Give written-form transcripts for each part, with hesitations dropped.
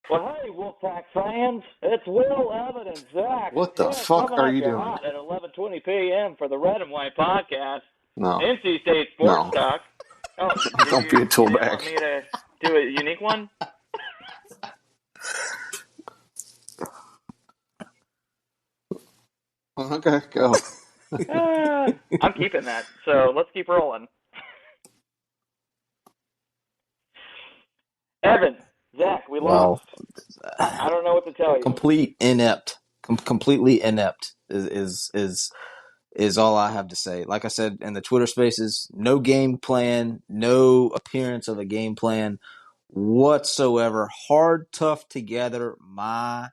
Well, hey, Wolfpack fans, it's Will, Evan, and Zach What the here fuck coming are at you you doing? hot at 11:20 p.m. for the Red and White Podcast, No, NC State Sports no. Talk. Oh, Don't be a you didn't toolbag. want me to do a unique one? Okay, go. I'm keeping that, so let's keep rolling. Evan, Zach, we Well, lost. I don't know what to tell you. completely inept is all I have to say. Like I said in the Twitter Spaces, no game plan, no appearance of a game plan whatsoever. Hard, tough together, my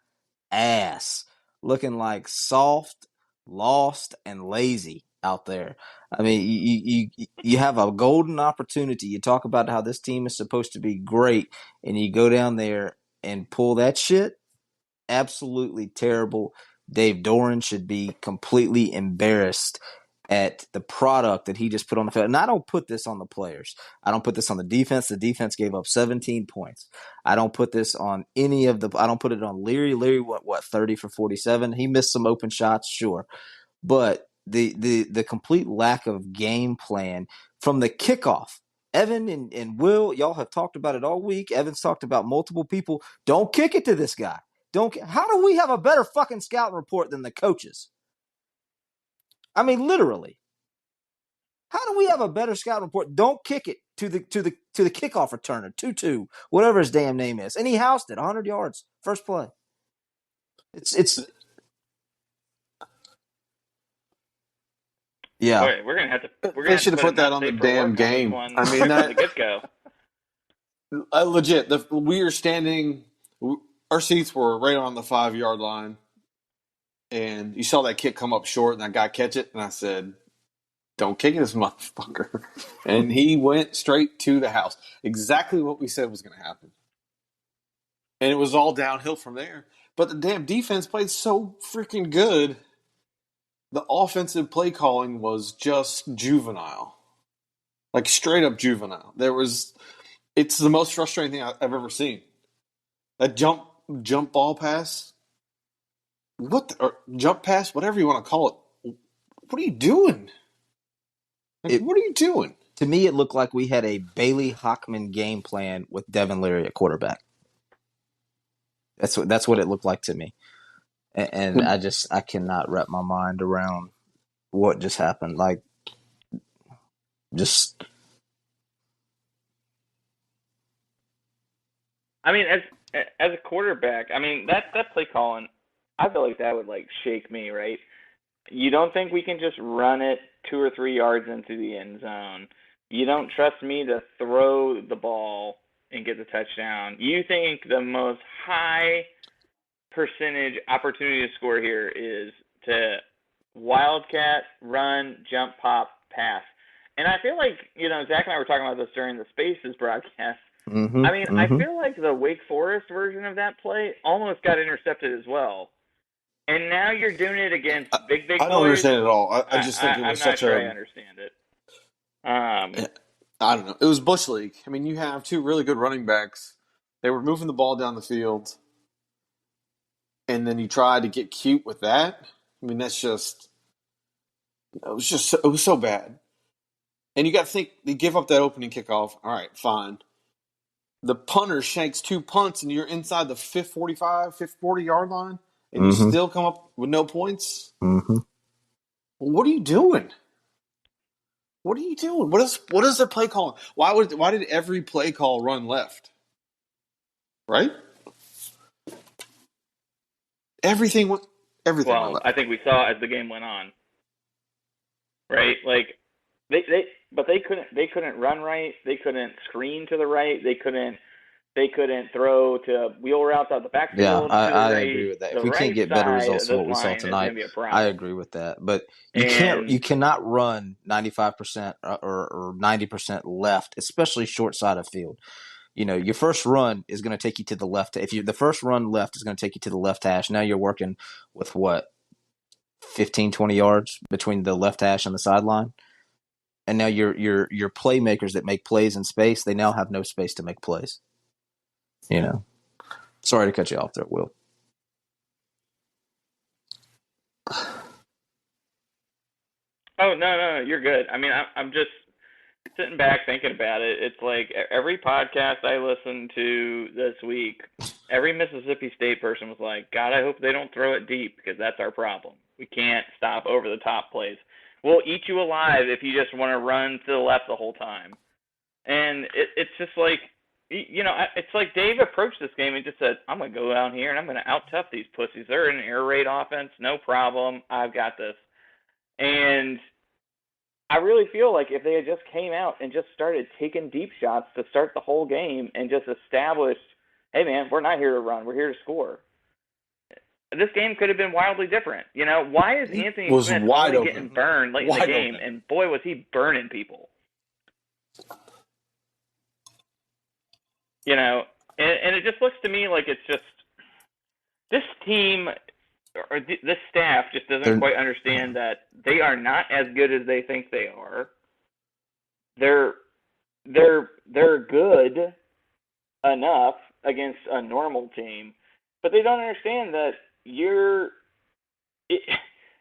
ass, looking like soft, lost, and lazy out there. I mean, you have a golden opportunity. You talk about how this team is supposed to be great, and you go down there and pull that shit. Absolutely terrible. Dave Doran should be completely embarrassed at the product that he just put on the field. And I don't put this on the players. I don't put this on the defense. The defense gave up 17 points. I don't put this on any of the – I don't put it on Leary. Leary, what 30 for 47? He missed some open shots, sure. But the complete lack of game plan from the kickoff. Evan and Will, y'all have talked about it all week. Evan's talked about multiple people. Don't kick it to this guy. Don't. How do we have a better fucking scouting report than the coaches? I mean, literally. How do we have a better scouting report? Don't kick it to the kickoff returner, 2-2, whatever his damn name is, and he housed it 100 yards first play. It's yeah. Wait, we're gonna have to They should have put a put that not on the safe for damn work on this game. one I mean, from the that get go. legit. We were standing. Our seats were right on the 5-yard line, and you saw that kick come up short, and that guy catch it, and I said, "Don't kick this motherfucker!" And he went straight to the house. Exactly what we said was going to happen, and it was all downhill from there. But the damn defense played so freaking good. The offensive play calling was just juvenile. Like straight up juvenile. It's the most frustrating thing I've ever seen. That jump ball pass, or jump pass, whatever you want to call it. What are you doing? What are you doing? To me, it looked like we had a Bailey Hockman game plan with Devin Leary at quarterback. That's what it looked like to me, and I cannot wrap my mind around what just happened. Like, just I mean, as a quarterback, I mean that play calling, I feel like that would like shake me, right? You don't think we can just run it 2 or 3 yards into the end zone? You don't trust me to throw the ball and get the touchdown? You think the most high percentage opportunity to score here is to wildcat, run, jump, pop, pass? And I feel like, Zach and I were talking about this during the Spaces broadcast. I mean, I feel like the Wake Forest version of that play almost got intercepted as well. And now you're doing it against big I don't boys. understand it at all. I just think it I'm was not such sure a. I understand it. I don't know. It was Bush League. I mean, you have two really good running backs. They were moving the ball down the field, and then you tried to get cute with that. I mean, it was so bad. And you got to think they give up that opening kickoff. All right, fine. The punter shanks 2 punts, and you're inside the 40-yard line, and you still come up with no points. Well, what are you doing? What are you doing? What is the play calling? Why did every play call run left? Right? Everything went left. I think we saw as the game went on, right? Like they couldn't run right. They couldn't screen to the right. They couldn't throw to wheel routes out the backfield. yeah, to the I right, agree with that. the If we can't right get better side results of than this what we saw line is going tonight, to be a I problem. agree with that. But And you cannot run 95% or 90% left, especially short side of field. Your first run is going to take you to the left. The first run left is going to take you to the left hash. Now you're working with what, 15, 20 yards between the left hash and the sideline. And now your playmakers that make plays in space, they now have no space to make plays. Sorry to cut you off there, Will. Oh no, you're good. I mean, I'm just sitting back thinking about it. It's like every podcast I listened to this week, every Mississippi State person was like, God, I hope they don't throw it deep because that's our problem. We can't stop over the top plays. We'll eat you alive if you just want to run to the left the whole time. And it's just like, it's like Dave approached this game and just said, I'm going to go down here and I'm going to out-tough these pussies. They're an air raid offense, no problem. I've got this. And I really feel like if they had just came out and just started taking deep shots to start the whole game and just established, hey, man, we're not here to run. We're here to score. This game could have been wildly different. Why is Anthony Smith only getting burned late in the game? And boy, was he burning people. And it just looks to me like it's just this team or this staff just doesn't quite understand that they are not as good as they think they are. They're good enough against a normal team, but they don't understand that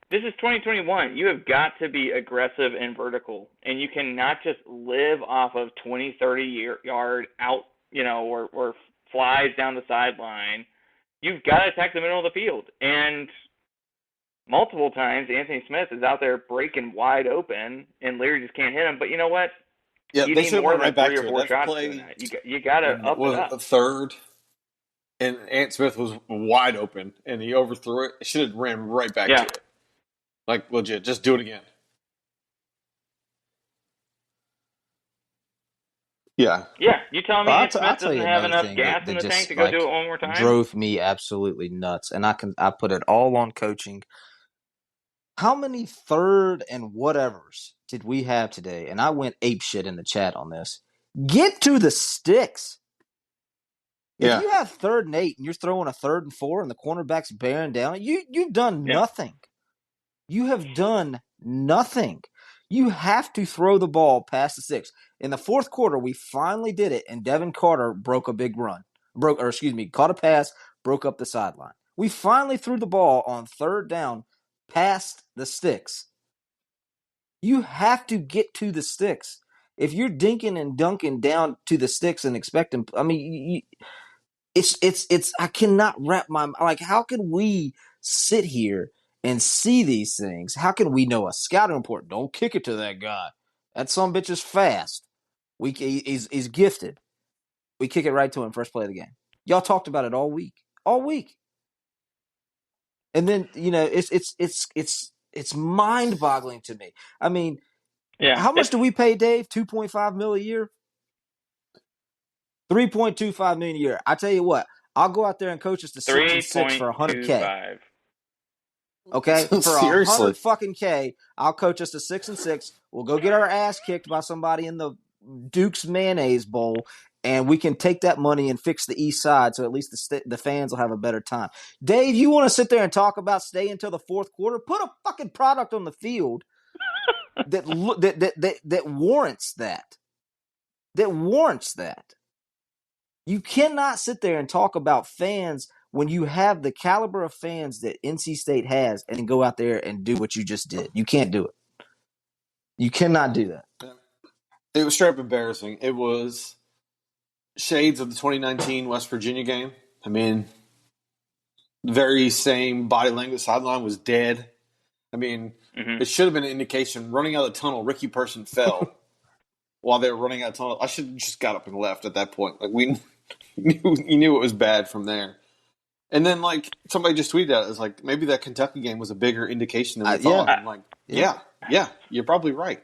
this is 2021. You have got to be aggressive and vertical, and you cannot just live off of 20, 30-yard out, or flies down the sideline. You've got to attack the middle of the field. And multiple times, Anthony Smith is out there breaking wide open, and Leary just can't hit him. But you know what? Yeah, you they need should have more went than right back 3 or to 4 it. shots doing that. You got to up it up. A third, and Ant Smith was wide open, and he overthrew it. It should have ran right back to it. Like, legit, just do it again. Yeah. Yeah, you telling me Ant Smith doesn't have enough thing gas in the tank to go do it one more time? Drove me absolutely nuts, and I put it all on coaching. How many third and whatevers did we have today? And I went apeshit in the chat on this. Get to the sticks. If you have 3rd and 8 and you're throwing a 3rd and 4 and the cornerback's bearing down, you've done nothing. You have done nothing. You have to throw the ball past the 6. In the 4th quarter, we finally did it, and Devin Carter broke a big run. Caught a pass, broke up the sideline. We finally threw the ball on 3rd down past the sticks. You have to get to the sticks. If you're dinking and dunking down to the sticks and expecting, it's I cannot wrap my, like, how can we sit here and see these things? How can we know a scouting report? Don't kick it to that guy. That son bitch is fast. He's gifted. We kick it right to him first play of the game. Y'all talked about it all week. And then, it's mind-boggling to me. I mean, how much do we pay Dave? $2.5 million a year? $3.25 million a year. I tell you what, I'll go out there and coach us to 6 and 6 for $100K. Okay, for $100 fucking K, I'll coach us to 6 and 6. We'll go get our ass kicked by somebody in the Duke's Mayonnaise Bowl, and we can take that money and fix the East Side, so at least the fans will have a better time. Dave, you want to sit there and talk about stay until the 4th quarter? Put a fucking product on the field that warrants that. That warrants that. You cannot sit there and talk about fans when you have the caliber of fans that NC State has and go out there and do what you just did. You can't do it. You cannot do that. It was straight up embarrassing. It was shades of the 2019 West Virginia game. I mean, very same body language. Sideline was dead. I mean, It should have been an indication. Running out of the tunnel, Ricky Person fell while they were running out of the tunnel. I should have just got up and left at that point. Like, we knew it was bad from there. And then, like, somebody just tweeted out, it was like, maybe that Kentucky game was a bigger indication than we thought. I'm like, yeah, you're probably right.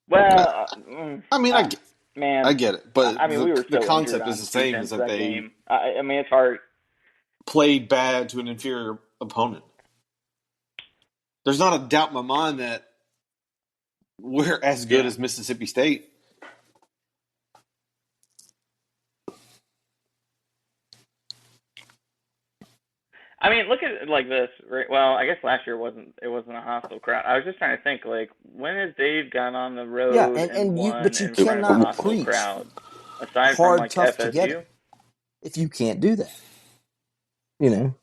Well, I mean, I get it, but we were the concept is the same, is that they game. It's hard. Played bad to an inferior opponent. There's not a doubt in my mind that we're as good as Mississippi State. I mean, look at it like this. Right? Well, I guess last year it wasn't a hostile crowd. I was just trying to think, like, when has Dave gone on the road and won but you in front of a hostile crowd? aside from hard like tough FSU. together if you can't do that. You know.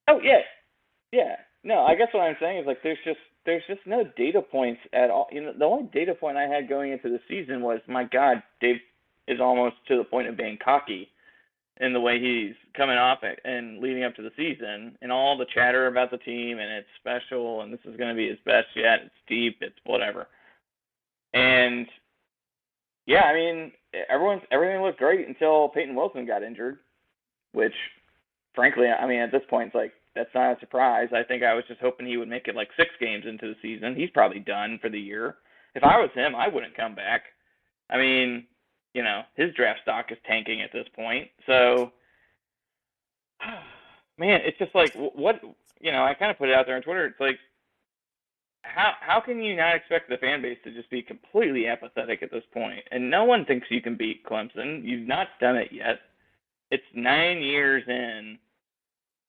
Oh yeah, yeah. No, I guess what I'm saying is like there's just no data points at all. You know, the only data point I had going into the season was, my God, Dave is almost to the point of being cocky in the way he's coming off it and leading up to the season, and all the chatter about the team and it's special and this is going to be his best yet. It's deep. It's whatever. And yeah, I mean, everything looked great until Peyton Wilson got injured, which, frankly, I mean, at this point, it's like that's not a surprise. I think I was just hoping he would make it like 6 games into the season. He's probably done for the year. If I was him, I wouldn't come back. I mean, you know, his draft stock is tanking at this point. So, man, it's just like what, you know. I kind of put it out there on Twitter. It's like, how can you not expect the fan base to just be completely apathetic at this point? And no one thinks you can beat Clemson. You've not done it yet. It's 9 years in,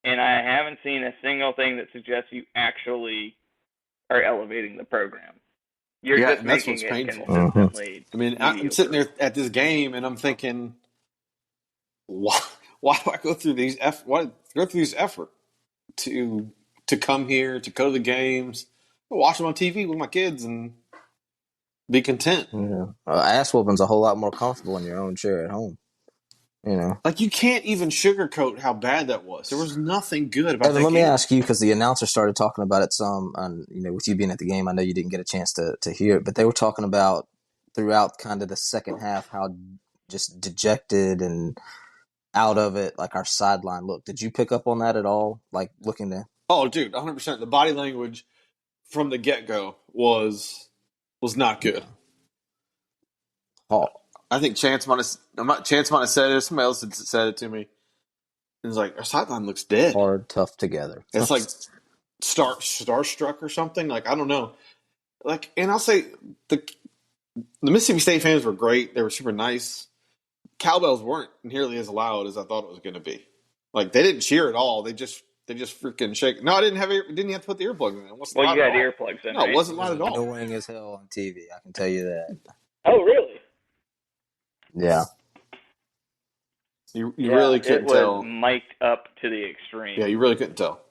and I haven't seen a single thing that suggests you actually are elevating the program. You're just and that's making what's it painful. consistently I mean, mediocre. I'm sitting there at this game and I'm thinking, why do I go through this effort to come here, to go to the games, watch them on TV with my kids, and be content? Yeah. Ass whooping's a whole lot more comfortable in your own chair at home. You know. Like, you can't even sugarcoat how bad that was. There was nothing good about Evan, that let game. me ask you, because the announcer started talking about it some, and you know, with you being at the game, I know you didn't get a chance to hear it, but they were talking about throughout kind of the second half how just dejected and out of it, like our sideline looked. Did you pick up on that at all? Like looking to Oh, dude, 100%. The body language from the get-go was not good. oh, I think Chance might have said it. Somebody else had said it to me. It was like, our sideline looks dead. hard, tough together. It's like starstruck or something. Like, I don't know. Like, and I'll say the Mississippi State fans were great. They were super nice. Cowbells weren't nearly as loud as I thought it was going to be. Like, they didn't cheer at all. They just freaking shake. No, I didn't have you have to put the earplugs in. It wasn't Well, loud you at had all. earplugs in, No, right? it wasn't It was loud at all. annoying as hell on TV. I can tell you that. Oh, really? Yeah. You Yeah, really it couldn't was tell. mic'd up to the extreme. Yeah, you really couldn't tell.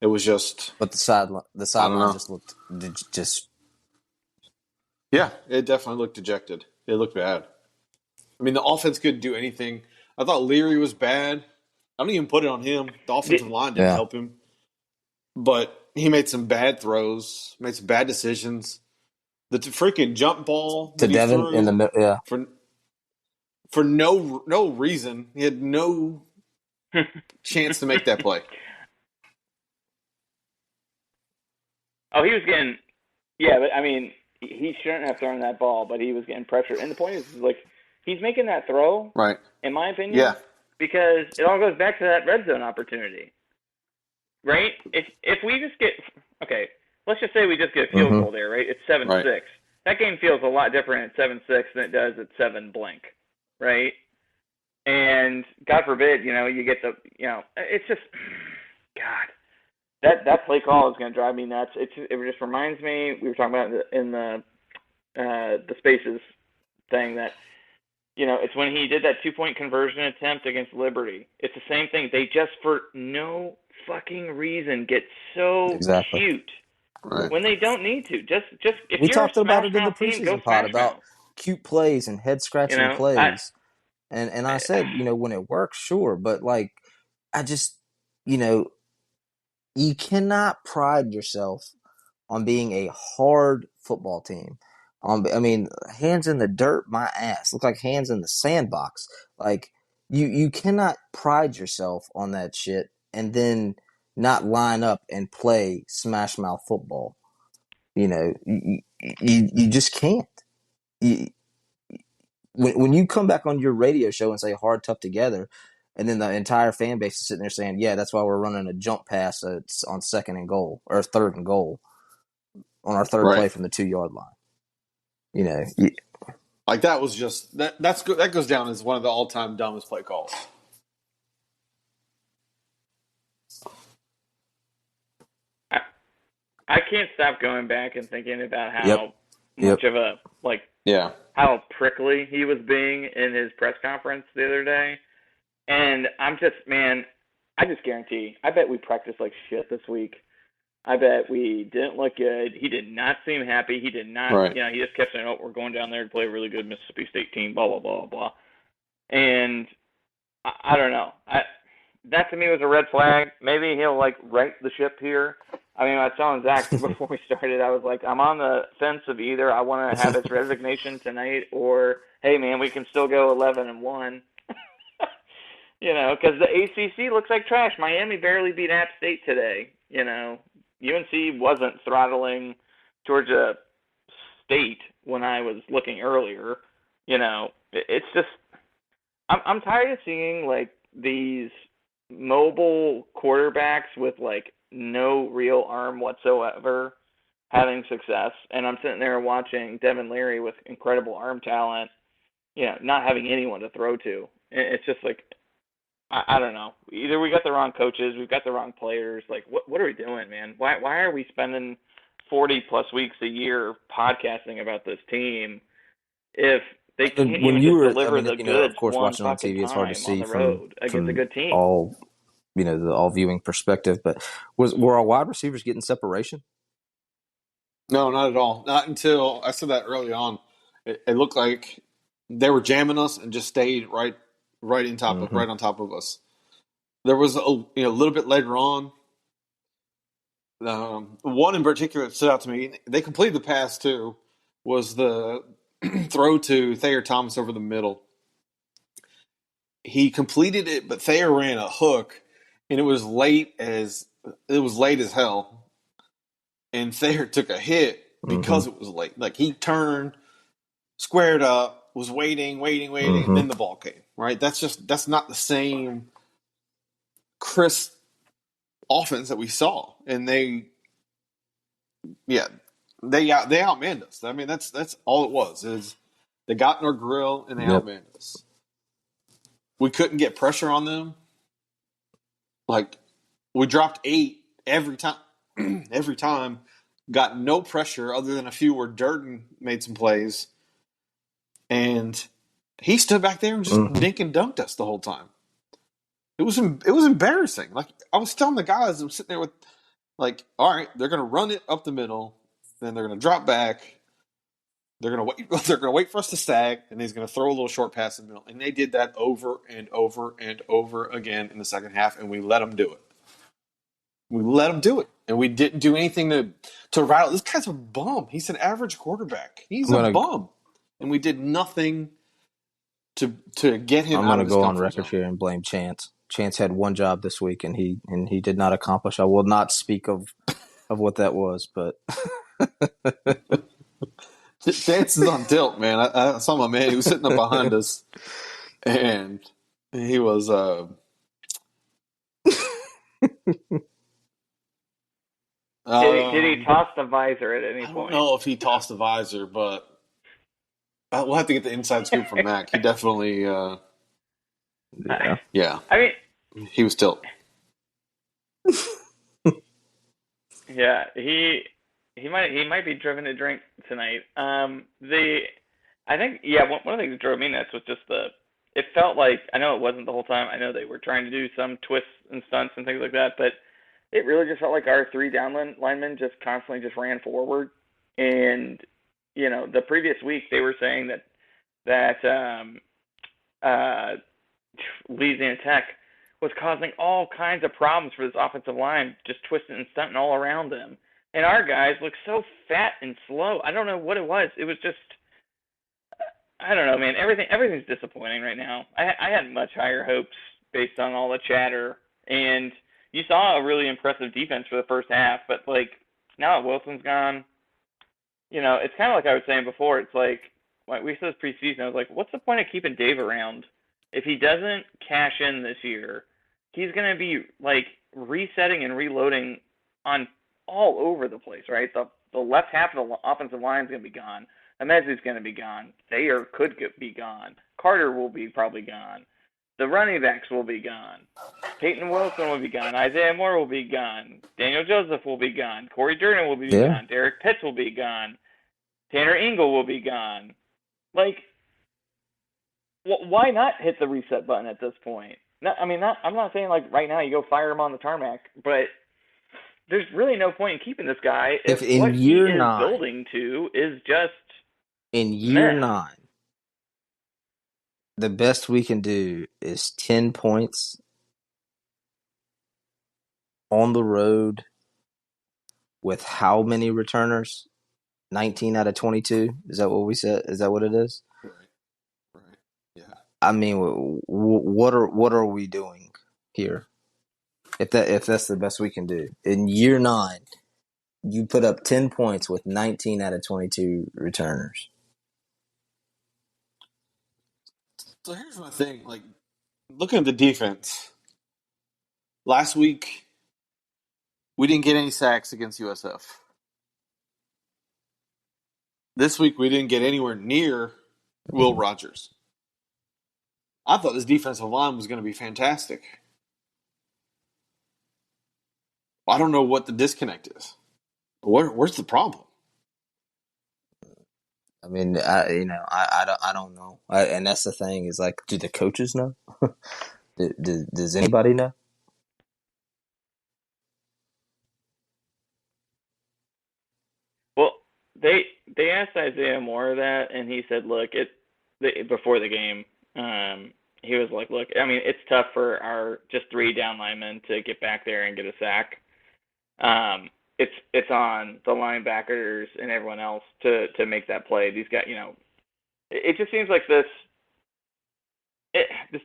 It was just. But the sideline know. just looked just. Yeah, it definitely looked dejected. It looked bad. I mean, the offense couldn't do anything. I thought Leary was bad. I don't even put it on him. The offensive line didn't help him. But he made some bad throws, made some bad decisions. The freaking jump ball To that he Devin threw in the yeah. for no reason. He had no chance to make that play. Oh, he was getting, yeah, but I mean, he shouldn't have thrown that ball, but he was getting pressure. And the point is, like, he's making that throw, Right. in my opinion, Yeah. because it all goes back to that red zone opportunity, right? If we just get, okay, let's just say we just get a field goal there, right? It's 7-6. Right. That game feels a lot different at 7-6 than it does at 7 blank, right? And God forbid, you know, you get the, you know, it's just, God. That play call is going to drive me nuts. It just reminds me, we were talking about in the Spaces thing, that, you know, it's when he did that 2-point conversion attempt against Liberty. It's the same thing. They just, for no fucking reason, get so cute when they don't need to. Just if we you're talked a about smash it in the mouth team, go preseason pod smash about mouth. cute plays and head scratching You know, plays. And I said, you know, when it works, sure, but like I just, you know, you cannot pride yourself on being a hard football team. I mean, hands in the dirt, my ass. Look like hands in the sandbox. Like you cannot pride yourself on that shit and then not line up and play smash mouth football. You know, you just can't. When you come back on your radio show and say hard, tough together, and then the entire fan base is sitting there saying, yeah, that's why we're running a jump pass on 2nd and goal or 3rd and goal on our 3rd play from the 2-yard line. You know, like that was just that goes down as one of the all-time dumbest play calls. I can't stop going back and thinking about how much of a, like, how prickly he was being in his press conference the other day. And I'm just, man, I just guarantee. I bet we practiced like shit this week. I bet we didn't look good. He did not seem happy. He did not, Right. he just kept saying, "Oh, we're going down there to play a really good Mississippi State team." Blah blah blah blah. And I don't know. That to me was a red flag. Maybe he'll like right the ship here. I mean, I was telling Zach before we started, I was like, I'm on the fence of either I want to have his resignation tonight, or hey, man, we can still go 11-1. Because the ACC looks like trash. Miami barely beat App State today. UNC wasn't throttling Georgia State when I was looking earlier. It's just I'm tired of seeing like these mobile quarterbacks with like no real arm whatsoever having success, and I'm sitting there watching Devin Leary with incredible arm talent, not having anyone to throw to. It's just like I don't know. Either we got the wrong coaches, we've got the wrong players. Like, what are we doing, man? Why are we spending 40+ weeks a year podcasting about this team if they can't When even you just were, deliver the of goods course, one watching on fucking TV, it's hard to time on see the road against a from good team? all, the all viewing perspective. But were our wide receivers getting separation? No, not at all. Not until I said that early on. It looked like they were jamming us and just stayed right on top of us. There was a little bit later on. One in particular that stood out to me. They completed the pass too. Was the throw to Thayer Thomas over the middle. He completed it, but Thayer ran a hook, and it was late as hell. And Thayer took a hit because it was late. Like he turned, squared up, was waiting, and then the ball came. Right? That's not the same crisp offense that we saw, and they outmanned us. I mean, that's all it was. Is they got in our grill and they outmanned us. We couldn't get pressure on them. Like we dropped 8 every time. Every time, got no pressure other than a few where Durden made some plays, and he stood back there and just dink and dunked us the whole time. It was embarrassing. Like I was telling the guys, I'm sitting there with, like, all right, they're gonna run it up the middle, then they're gonna drop back. They're gonna wait. They're gonna wait for us to sag, and he's gonna throw a little short pass in the middle. And they did that over and over and over again in the second half, and we let them do it. And we didn't do anything to rattle. This guy's a bum. He's an average quarterback. He's a bum, and we did nothing to get him. I'm going to go on record here and blame Chance. Chance had one job this week, and he did not accomplish. I will not speak of what that was, but Chance is on tilt, man. I saw my man. He was sitting up behind us, and he was. Did he toss the visor at any point? I don't know if he tossed the visor, but we'll have to get the inside scoop from Mac. He definitely, yeah. I mean, he was tilt. Yeah, he might be driven to drink tonight. I think one of the things that drove me nuts was just it felt like, I know it wasn't the whole time. I know they were trying to do some twists and stunts and things like that, but it really just felt like our 3 down linemen just constantly just ran forward. And, the previous week they were saying that Louisiana Tech was causing all kinds of problems for this offensive line, just twisting and stunting all around them. And our guys look so fat and slow. I don't know what it was. It was just, I don't know, man. Everything's disappointing right now. I had much higher hopes based on all the chatter, and you saw a really impressive defense for the first half, but like now that Wilson's gone, it's kind of like I was saying before. It's like we said this preseason. I was like, what's the point of keeping Dave around if he doesn't cash in this year? He's gonna be like resetting and reloading on all over the place, right? The left half of the offensive line is gonna be gone. Emezi's gonna be gone. Thayer could be gone. Carter will be probably gone. The running backs will be gone. Peyton Wilson will be gone. Isaiah Moore will be gone. Daniel Joseph will be gone. Corey Durden will be gone. Derek Pitts will be gone. Tanner Ingle will be gone. Like, why not hit the reset button at this point? I'm not saying like right now you go fire him on the tarmac, but there's really no point in keeping this guy if If in what he year is nine, building to is just in year meh. nine, the best we can do is 10 points on the road with how many returners? 19 out of 22. Is that what we said? Is that what it is? Right. Right. Yeah. I mean, what are we doing here? If that's the best we can do in year nine, you put up 10 points with 19 out of 22 returners. So here's my thing. Like, looking at the defense, last week we didn't get any sacks against USF. This week we didn't get anywhere near Will Rogers. I thought this defensive line was going to be fantastic. I don't know what the disconnect is. Where's the problem? I mean, I don't know. And that's the thing is like, do the coaches know? Does anybody know? Well, they asked Isaiah Moore that, and he said, "Look, before the game, he was like, look, I mean, it's tough for our just three down linemen to get back there and get a sack. It's on the linebackers and everyone else to make that play. These guys, it just seems like this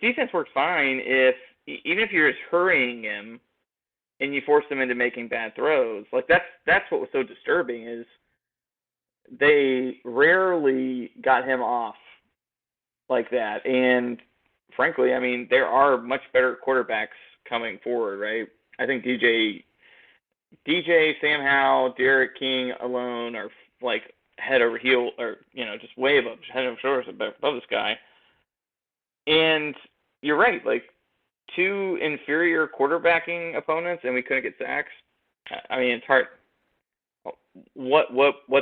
defense works fine if even if you're just hurrying him and you force him into making bad throws. Like that's what was so disturbing is they rarely got him off like that. And frankly, I mean, there are much better quarterbacks coming forward, right? I think DJ, Sam Howell, Derek King alone are like head over heel, or just way above, head over shoulders above this guy. And you're right, like two inferior quarterbacking opponents, and we couldn't get sacks. I mean, it's hard. What's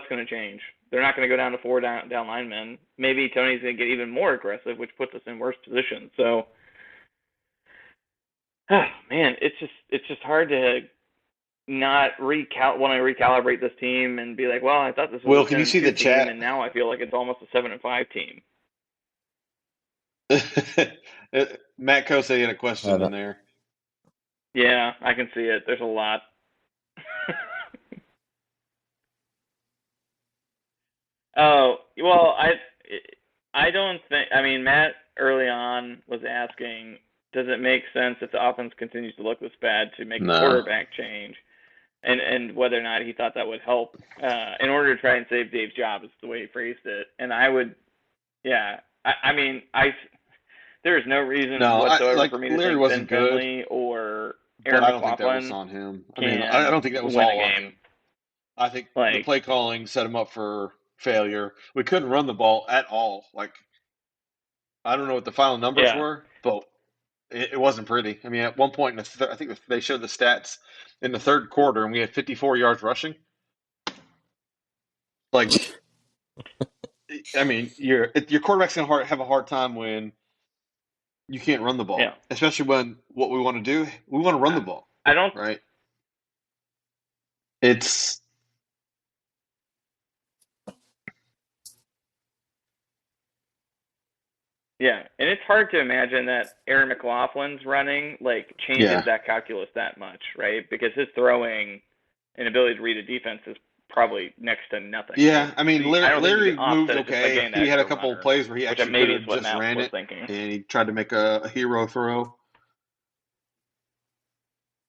going to change? They're not going to go down to four down linemen. Maybe Tony's going to get even more aggressive, which puts us in worse position. So, man, it's just hard to not want to recalibrate this team and be like, well, I thought this was Will, a can you 10 see and 2 the team, chat? and now I feel like it's almost a 7-5 team. Matt Kosey had a question in Uh, there. Yeah, I can see it. There's a lot. Oh, well, I don't think. I mean, Matt early on was asking, does it make sense if the offense continues to look this bad to make a No. quarterback change, and whether or not he thought that would help in order to try and save Dave's job is the way he phrased it. And I would, yeah, I mean, there is no reason No, whatsoever for me to Larry think Ben wasn't good, Finley or but Aaron I don't think that was McLaughlin on him. I mean, I can don't think that was win a all on game. him. I think the Like, play calling set him up for failure. We couldn't run the ball at all. Like, I don't know what the final numbers yeah, were, but it wasn't pretty. I mean, at one point, I think they showed the stats in the third quarter, and we had 54 yards rushing. Like, I mean, your quarterback's gonna have a hard time when you can't run the ball, yeah. especially when what we want to do, we want to run the ball, I don't. right? It's Yeah, and it's hard to imagine that Aaron McLaughlin's running like changes yeah, that calculus that much, right? Because his throwing and ability to read a defense is probably next to nothing, yeah. right? I So mean, I don't think you Larry can moved offset it just by okay. getting that He had a extra couple of runner, plays where he which actually could maybe is have what just Matt ran was it, thinking. and he tried to make a hero throw.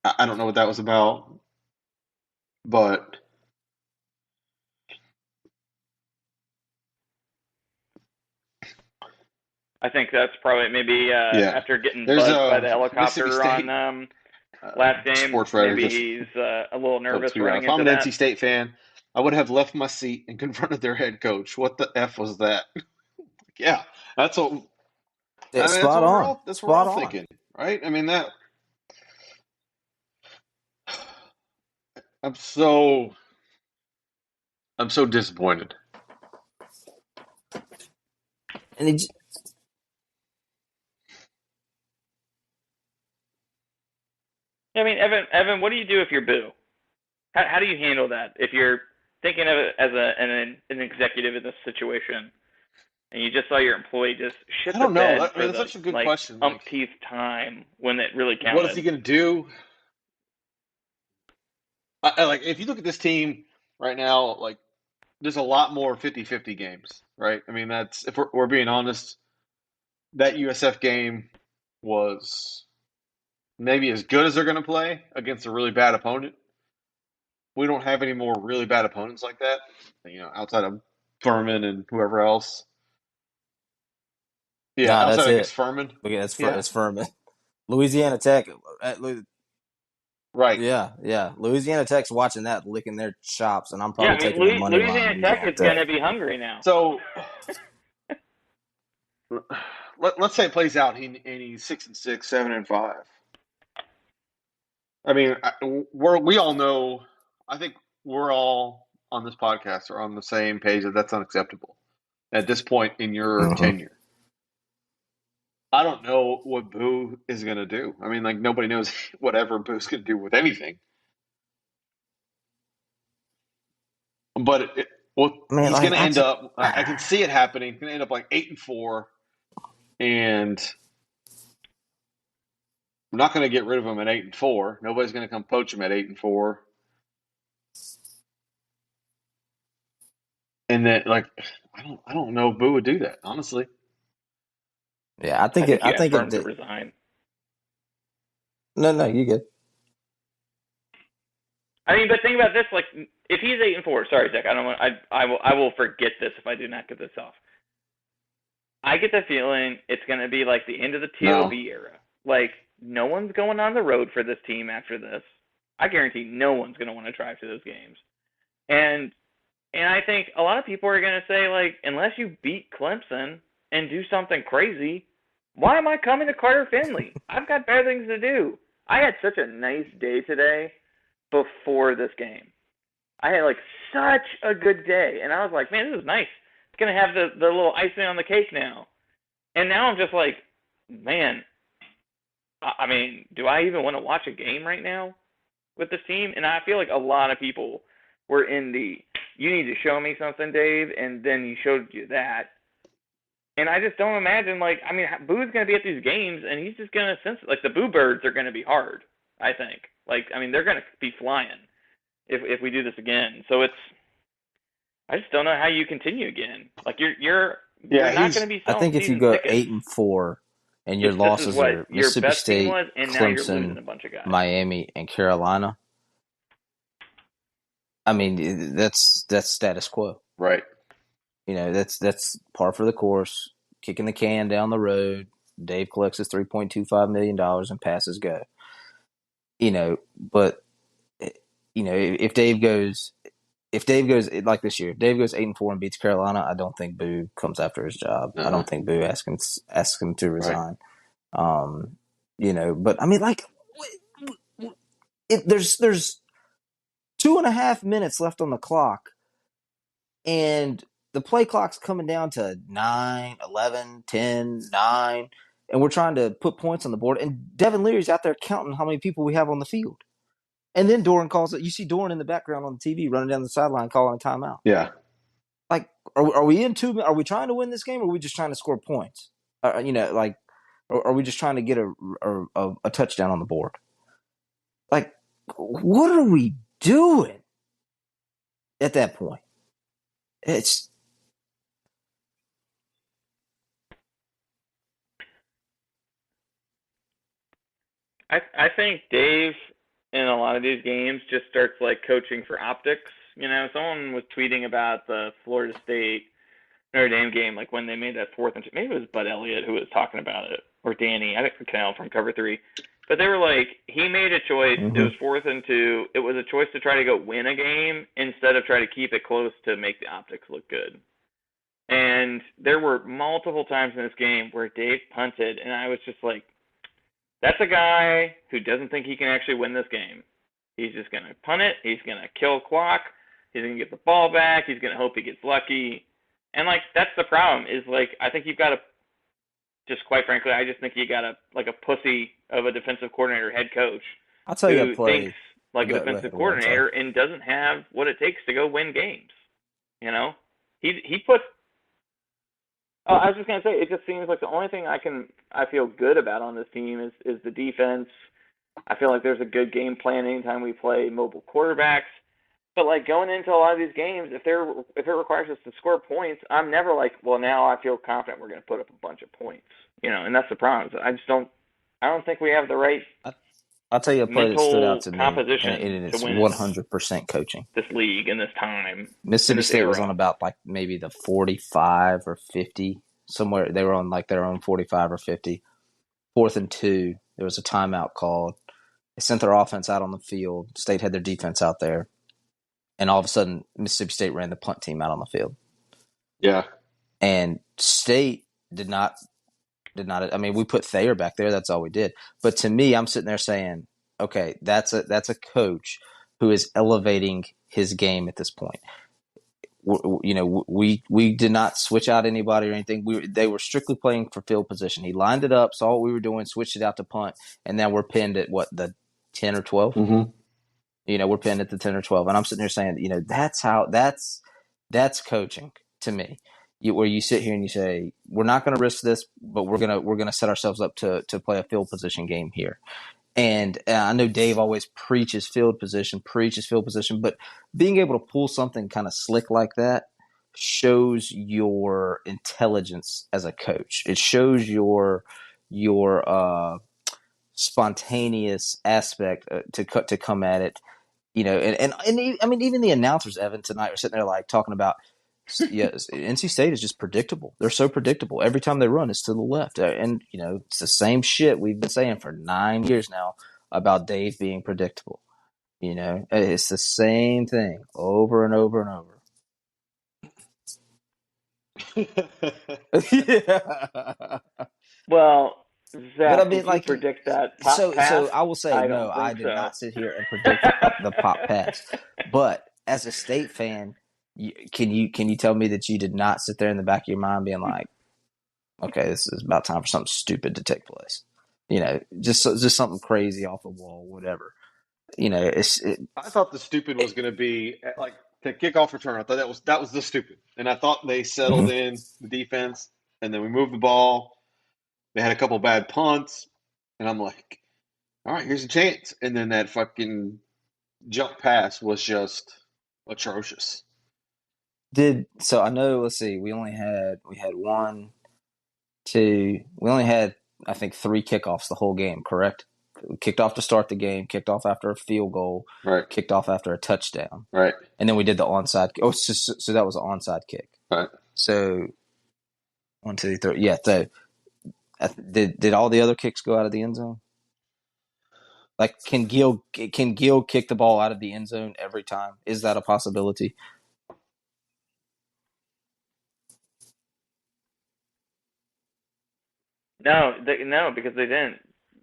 I don't know what that was about, but I think that's probably maybe yeah. after getting There's buzzed by a the Mississippi helicopter on State last game. sports writer Maybe just he's a little put a nervous tweet out. running If I'm into an that. NC State fan, I would have left my seat and confronted their head coach. What the f was that? Yeah, that's what I mean. That's spot what on. we're all Spot on. thinking, right? I mean that I'm so I'm so disappointed. And he, I mean, Evan, what do you do if you're Boo? How do you handle that if you're thinking of it as an executive in this situation, and you just saw your employee just I shit the don't know. bed I mean, for that's the such a good like question. Like, umpteenth time when it really what is he counted? going to do? Like, if you look at this team right now, like, there's a lot more 50-50 games, right? I mean, that's if we're being honest, that USF game was maybe as good as they're going to play against a really bad opponent. We don't have any more really bad opponents like that, outside of Furman and whoever else. Yeah, nah, outside, that's I guess, it. Furman. Look at Yeah, it's Furman. Louisiana Tech. right. Yeah. Louisiana Tech's watching that, licking their chops, and I'm Yeah, probably I mean, taking the money line on Louisiana Tech Louisiana is Tech. gonna be hungry now. So let's say it plays out and he's 6-6, 7-5. I mean, we all know. I think we're all on this podcast are on the same page that that's unacceptable at this point in your Mm-hmm. tenure. I don't know what Boo is going to do. I mean, like, nobody knows whatever Boo's going to do with anything. But well, I mean, he's going like to end up. I can see it happening. He's going to end up like 8-4, and we're not going to get rid of him at 8-4. Nobody's going to come poach him at 8-4. And then, like, I don't know if Boo would do that, honestly. yeah, I I think think you asked it. for him to resign. No, you good. I mean, but think about this: like, if he's 8-4, sorry, Zach, I don't want. I will forget this if I do not get this off. I get the feeling it's going to be like the end of the TOB No. era. Like, no one's going on the road for this team after this. I guarantee no one's going to want to drive to those games. And I think a lot of people are going to say, like, unless you beat Clemson and do something crazy, why am I coming to Carter Finley? I've got better things to do. I had such a nice day today before this game. I had, like, such a good day. And I was like, man, this is nice. It's going to have the little icing on the cake now. And now I'm just like, man, I mean, do I even want to watch a game right now with this team? And I feel like a lot of people were in the, you need to show me something, Dave, and then he showed you that. And I just don't imagine, like, I mean, Boo's going to be at these games, and he's just going to sense, like, the Boo Birds are going to be hard, I think. Like, I mean, they're going to be flying if we do this again. So I just don't know how you continue again. Like, you're not going to be I selling think if you season go tickets 8-4, and your if this is losses what are your Mississippi best team State, was, and now you're losing Clemson, a bunch of guys. Miami, and Carolina. I mean, that's status quo. Right. That's par for the course. Kicking the can down the road. Dave collects his $3.25 million and passes go. But if Dave goes like this year, if Dave goes 8-4 and beats Carolina, I don't think Boo comes after his job. I don't think Boo asks him to resign. Right. But I mean, like, there's 2.5 minutes left on the clock, and the play clock's coming down to 9, 11, 10, 9, and we're trying to put points on the board. And Devin Leary's out there counting how many people we have on the field. And then Doran calls it. You see Doran in the background on the TV running down the sideline calling a timeout. Yeah. Like, are we in 2 minutes? Are we trying to win this game, or are we just trying to score points? Or are we just trying to get a touchdown on the board? Like, what are we doing at that point? It's I think Dave in a lot of these games just starts like coaching for optics. You know, someone was tweeting about the Florida State Notre Dame game, like when they made that fourth and two. Maybe it was Bud Elliott who was talking about it, or Danny. I think Canal from Cover Three. But they were like, he made a choice. It was 4th and 2. It was a choice to try to go win a game instead of try to keep it close to make the optics look good. And there were multiple times in this game where Dave punted, and I was just like, that's a guy who doesn't think he can actually win this game. He's just going to punt it. He's going to kill clock. He's going to get the ball back. He's going to hope he gets lucky. And like that's the problem is like I think you've got to just quite frankly I just think you got a like a pussy of a defensive coordinator head coach I'll tell you a who thinks play. like a Go defensive ahead, Will. I'm sorry. coordinator and doesn't have what it takes to go win games. You know, he puts. Oh, I was just gonna say it just seems like the only thing I feel good about on this team is the defense. I feel like there's a good game plan anytime we play mobile quarterbacks. But like going into a lot of these games, if it requires us to score points, I'm never like, well, now I feel confident we're going to put up a bunch of points, and that's the problem. I don't think we have the right I'll tell you a play that stood out mental to me, and composition to it's win 100% coaching. this league in this time, in Mississippi this State was on era. about like maybe the 45 or 50 somewhere. They were on like their own 45 or 50. 4th and 2. There was a timeout called. They sent their offense out on the field. State had their defense out there, and all of a sudden Mississippi State ran the punt team out on the field. Yeah. And State did not. I mean, we put Thayer back there. That's all we did. But to me, I'm sitting there saying, okay, that's a coach who is elevating his game at this point. We did not switch out anybody or anything. They were strictly playing for field position. He lined it up, saw what we were doing, switched it out to punt, and now we're pinned at what, the 10 or 12? Mm-hmm. We're pinned at the 10 or 12. And I'm sitting there saying, that's coaching to me. Where you sit here and you say, we're not going to risk this, but we're gonna set ourselves up to play a field position game here. And I know Dave always preaches field position, but being able to pull something kind of slick like that shows your intelligence as a coach. It shows your spontaneous aspect to come at it. And I mean, even the announcers, Evan, tonight are sitting there like talking about, yes, NC State is just predictable. They're so predictable. Every time they run, it's to the left. And, it's the same shit we've been saying for 9 years now about Dave being predictable. It's the same thing over and over and over. Yeah. Well, But I Zach, mean, did you like, predict that pop pass? so I will say, I no, don't I think did so. not sit here and predict the pop pass. But as a State fan, can you tell me that you did not sit there in the back of your mind being like, okay, this is about time for something stupid to take place? Just something crazy off the wall, whatever. I thought the stupid was going to be like the kickoff return. I thought that was the stupid, and I thought they settled in the defense, and then we moved the ball. They had a couple bad punts, and I'm like, all right, here's a chance. And then that fucking jump pass was just atrocious. So I know. Let's see. We had one, two. We only had, I think, 3 kickoffs the whole game. Correct. We kicked off to start the game. Kicked off after a field goal. Right. Kicked off after a touchdown. Right. And then we did the onside. Oh, so that was an onside kick. Right. So 1, 2, 3. Yeah. So did all the other kicks go out of the end zone? Like, can Gil kick the ball out of the end zone every time? Is that a possibility? No, because they didn't.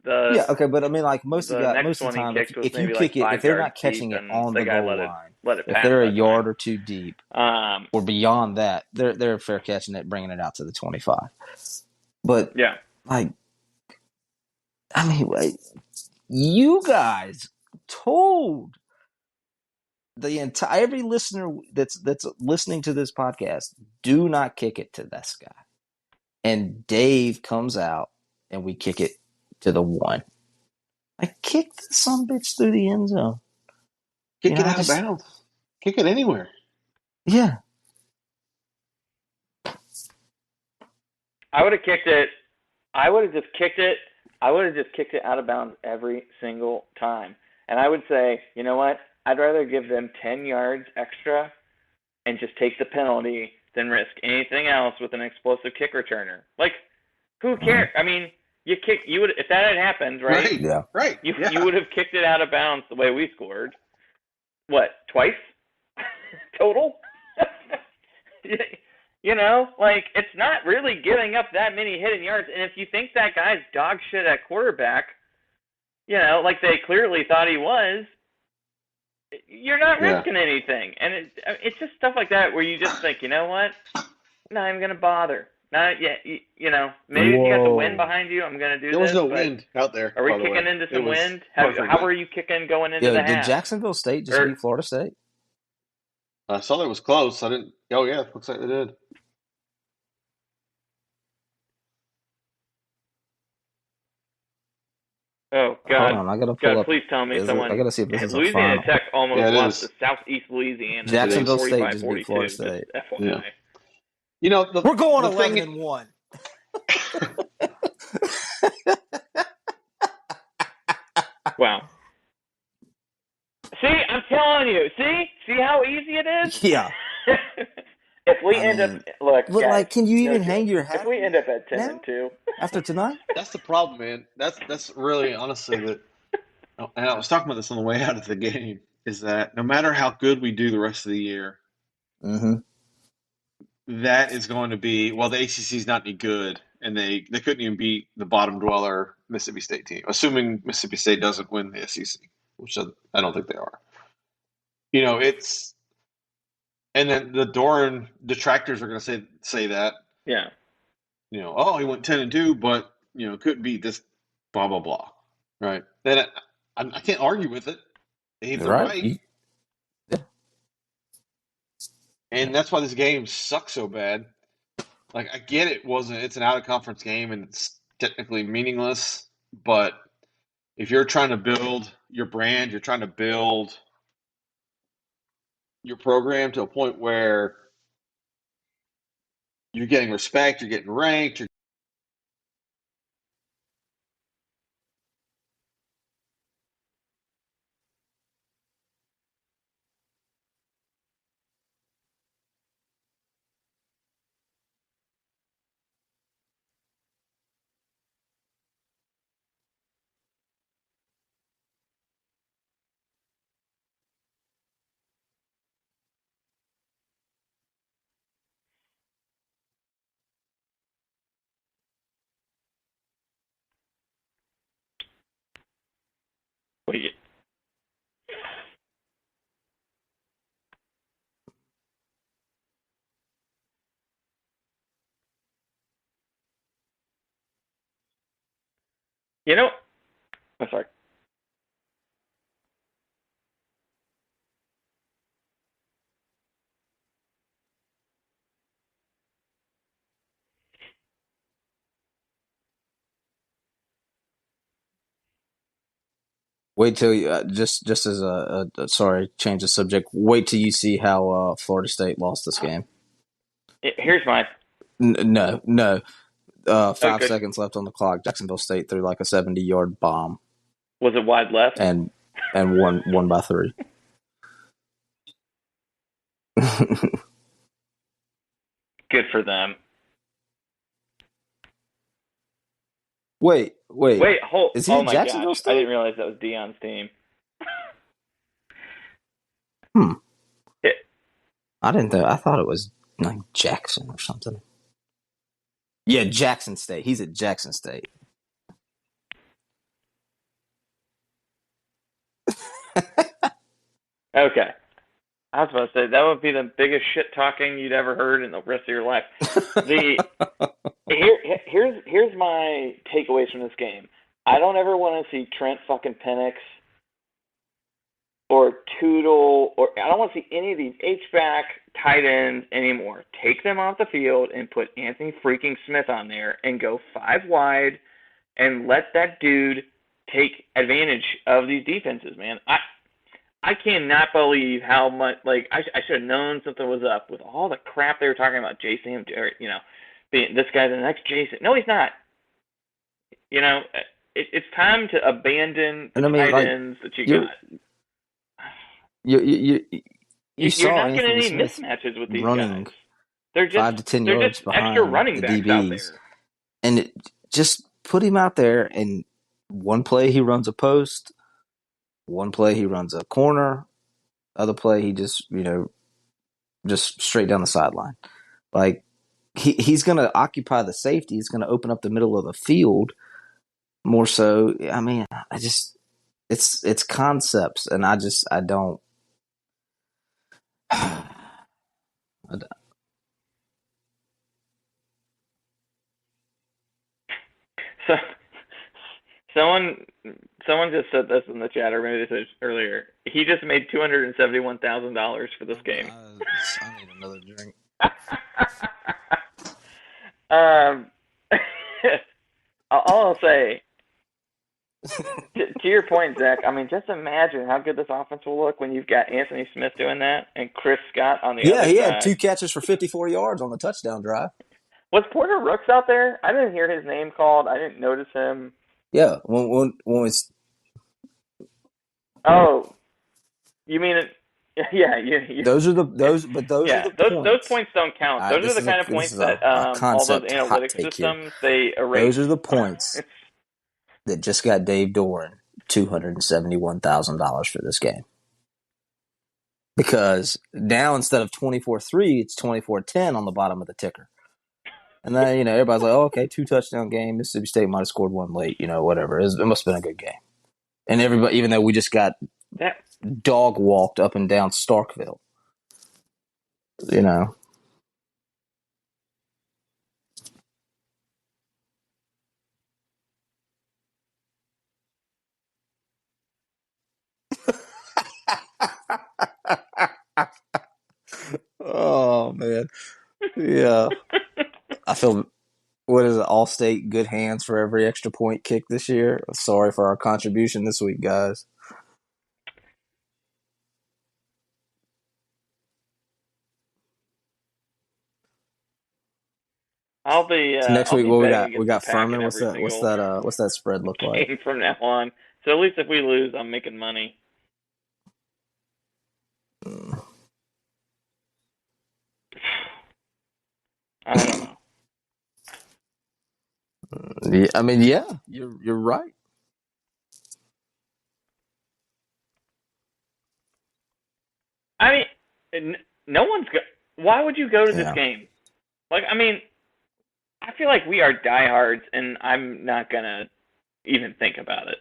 Yeah, okay, but I mean, like most of next the one he time, kicked was if you maybe like kick it, if 5 they're yards not catching deep, it and on the the guy goal line, let it if pass they're a that yard time. or two deep, or beyond that, they're fair catching it, bringing it out to the 25. But yeah, like, I mean, you guys told the entire every listener that's listening to this podcast, do not kick it to this guy. And Dave comes out and we kick it to the 1. I kicked some bitch through the end zone. Kick it out of bounds. Kick it anywhere. Yeah. I would have kicked it. I would have just kicked it. I would have just kicked it out of bounds every single time. And I would say, you know what? I'd rather give them 10 yards extra and just take the penalty than risk anything else with an explosive kick returner. Like, who cares? I mean, you would, if that had happened, right? Right. Yeah. Right. You would have kicked it out of bounds the way we scored. What, twice total? Like, it's not really giving up that many hidden yards. And if you think that guy's dog shit at quarterback, like they clearly thought he was, you're not risking anything. And it's just stuff like that where you just think, you know what? not even gonna bother. Not yet. Maybe if you got the wind behind you, I'm gonna do There this. was no but wind out there. Are we by the kicking way. into It some was wind? perfect How wind. were you kicking going into Yo, the did half? Jacksonville State just beat Florida State? I saw that it was close. I didn't. Oh yeah, looks like they did. Oh Hold God, on, I gotta pull God, up. please tell me I someone. gotta see if this is a Louisiana final. Tech almost Yeah, it lost is. to Southeast Louisiana It Jacksonville is. State just beat 45-42. Florida Just State. Yeah. FYI. You know We're going the 11-1. Wow. See, I'm telling you. See how easy it is. Yeah. If we I end up, mean, look, but guys, can you no even joke. hang your If hat we on end that up at 10 and now 2, after tonight? That's the problem, man. That's really honestly the. And I was talking about this on the way out of the game. Is that no matter how good we do the rest of the year, Mm-hmm. that is going to be the ACC is not any good, and they couldn't even beat the bottom dweller Mississippi State team, assuming Mississippi State doesn't win the SEC, which I don't think they are. It's and then the Doran detractors are going to say that yeah. oh, he went 10-2, but couldn't beat this blah blah blah, right? Then I can't argue with it if they're Right. right, and that's why this game sucks so bad. Like I get it's an out of conference game and it's technically meaningless, but if you're trying to build your brand, you're trying to build your program to a point where you're getting respect, you're getting ranked, Wait, I'm sorry. Wait till you just as sorry, change the subject. Wait till you see how Florida State lost this game. Here's my. No. 5 Okay. seconds left on the clock. Jacksonville State threw like a 70-yard bomb Was it wide left? and won by 3. Good for them. Wait. Hold. Is he Oh at my Jacksonville gosh! I didn't State? realize that was Dion's team. I didn't think. I thought it was like Jackson or something. Yeah, Jackson State. He's at Jackson State. Okay. I was about to say that would be the biggest shit talking you'd ever heard in the rest of your life. Here's my takeaways from this game. I don't ever want to see Trent fucking Penix or Tootle, or I don't want to see any of these H-back tight ends anymore. Take them off the field and put Anthony freaking Smith on there and go 5 wide and let that dude take advantage of these defenses, man. I cannot believe how much, I should have known something was up with all the crap they were talking about Jason, being this guy's the next Jason. No, he's not. It's time to abandon the tight ends that you got. You saw You're not getting Anthony any Smith mismatches with these running guys. They're just 5 to 10 they're yards just extra behind running the backs out DBs, there. and just put him out there. And one play he runs a post, one play he runs a corner, other play he just just straight down the sideline. Like he's going to occupy the safety. He's going to open up the middle of the field more so. I mean, it's concepts, and I don't. So someone someone just said this in the chat, or maybe they said it earlier. He just made $271,000 for this game. I need another drink. um, all I'll say to your point, Zach. I mean, just imagine how good this offense will look when you've got Anthony Smith doing that and Chris Scott on the Yeah, other he had side. 2 catches for 54 yards on the touchdown drive. Was Porter Rooks out there? I didn't hear his name called. I didn't notice him. Yeah, when it's Oh, you mean it? Yeah, those are the those points. points don't count. Those are the kind of This points is that a all those concept hot analytics take here. systems they erase. Those are the points that just got Dave Doran $271,000 for this game. Because now instead of 24-3, it's 24-10 on the bottom of the ticker. And then, everybody's like, oh, okay, 2 touchdown game. Mississippi State might have scored 1 late, whatever. It must have been a good game. And everybody, even though we just got that dog walked up and down Starkville, Oh, man. Yeah. I feel, what is it, All-State good hands for every extra point kick this year? Sorry for our contribution this week, guys. So next I'll week, be what we betting got? We against the got Pack in Furman. every single What's that spread look like? game from now on. So at least if we lose, I'm making money. I don't know. Yeah, I mean, yeah, you're right. I mean, no one's go. Why would you go to this Yeah. game? Like, I mean, I feel like we are diehards, and I'm not gonna even think about it.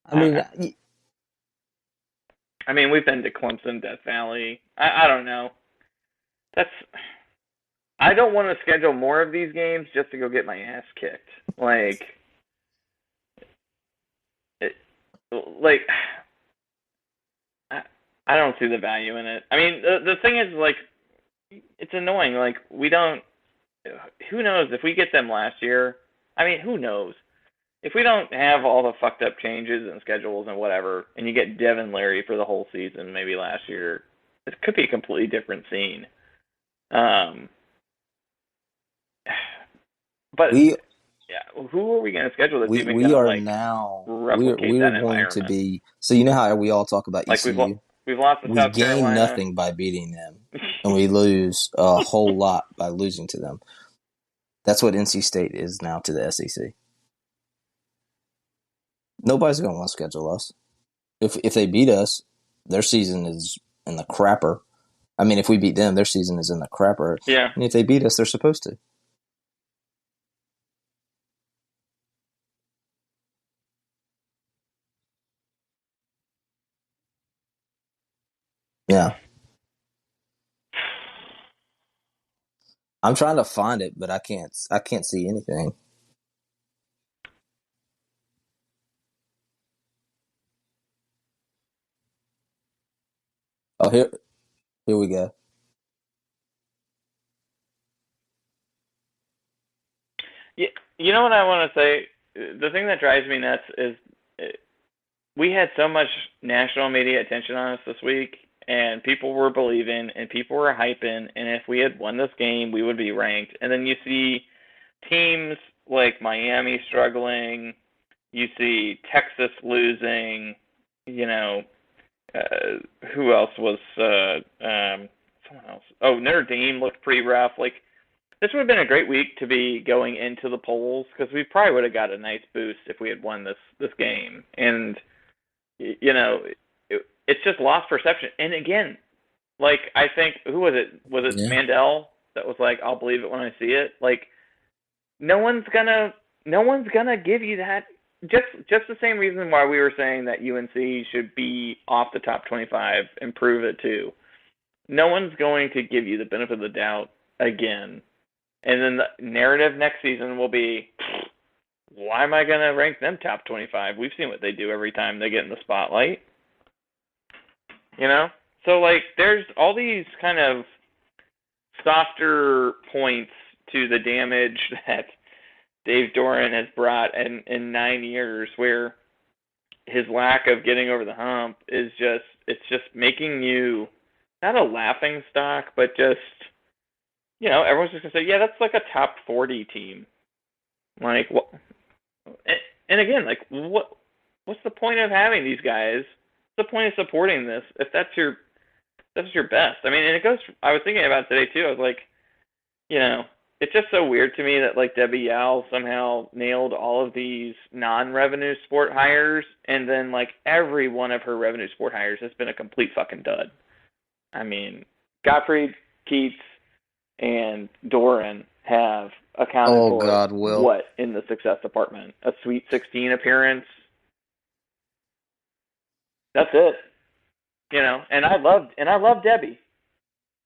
I mean, I mean, we've been to Clemson, Death Valley. I don't know. That's. I don't want to schedule more of these games just to go get my ass kicked. Like, it, like I don't see the value in it. I mean, the thing is, like, it's annoying. Like, we don't. Who knows if we get them last year? I mean, who knows? If we don't have all the fucked up changes and schedules and whatever, and you get Devin Leary for the whole season, maybe last year, it could be a completely different scene. But we yeah, who are we going to schedule that's even going we to are like now replicate we are that going to environment? be. So you know how we all talk about Like ECU. we've lost to We South gain Carolina. nothing by beating them, and we lose a whole lot by losing to them. That's what NC State is now to the SEC. Nobody's going to want to schedule us. If they beat us, their season is in the crapper. I mean, if we beat them, their season is in the crapper. Yeah. And if they beat us, they're supposed to. Yeah. I'm trying to find it, but I can't see anything. Oh, here we go. You know what I want to say? The thing that drives me nuts is we had so much national media attention on us this week, and people were believing, and people were hyping, and if we had won this game, we would be ranked. And then you see teams like Miami struggling, you see Texas losing, you know, who else was someone else? Oh, Notre Dame looked pretty rough. Like, this would have been a great week to be going into the polls because we probably would have got a nice boost if we had won this game. And it's just lost perception. And again, Like, I think, who was it? Was it Yeah. Mandel that was like, I'll believe it when I see it? Like, no one's gonna give you that. Just the same reason why we were saying that UNC should be off the top 25 and prove it too. No one's going to give you the benefit of the doubt again. And then the narrative next season will be, why am I going to rank them top 25? We've seen what they do every time they get in the spotlight. You know? So, like, there's all these kind of softer points to the damage that Dave Doran has brought in 9 years, where his lack of getting over the hump is just, it's just making you not a laughing stock, but just, everyone's just going to say, yeah, that's like a top 40 team. Like, what? And again, like, what's the point of having these guys? What's the point of supporting this if that's your best? I mean, and it goes, I was thinking about it today too. I was like, it's just so weird to me that like Debbie Yao somehow nailed all of these non-revenue sport hires, and then like every one of her revenue sport hires has been a complete fucking dud. I mean, Gottfried, Keats, and Doran have accounted for God, Will. what in the success department? A Sweet 16 appearance. That's it. And I love Debbie.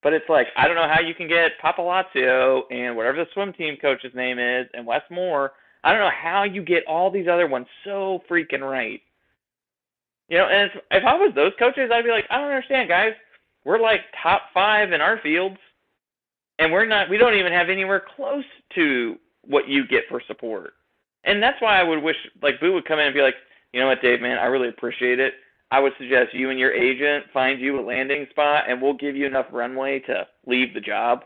But it's like, I don't know how you can get Papalazzo and whatever the swim team coach's name is and Wes Moore. I don't know how you get all these other ones so freaking right. And if I was those coaches, I'd be like, I don't understand, guys. We're like top 5 in our fields, and we don't even have anywhere close to what you get for support. And that's why I would wish, like, Boo would come in and be like, you know what, Dave, man, I really appreciate it. I would suggest you and your agent find you a landing spot, and we'll give you enough runway to leave the job.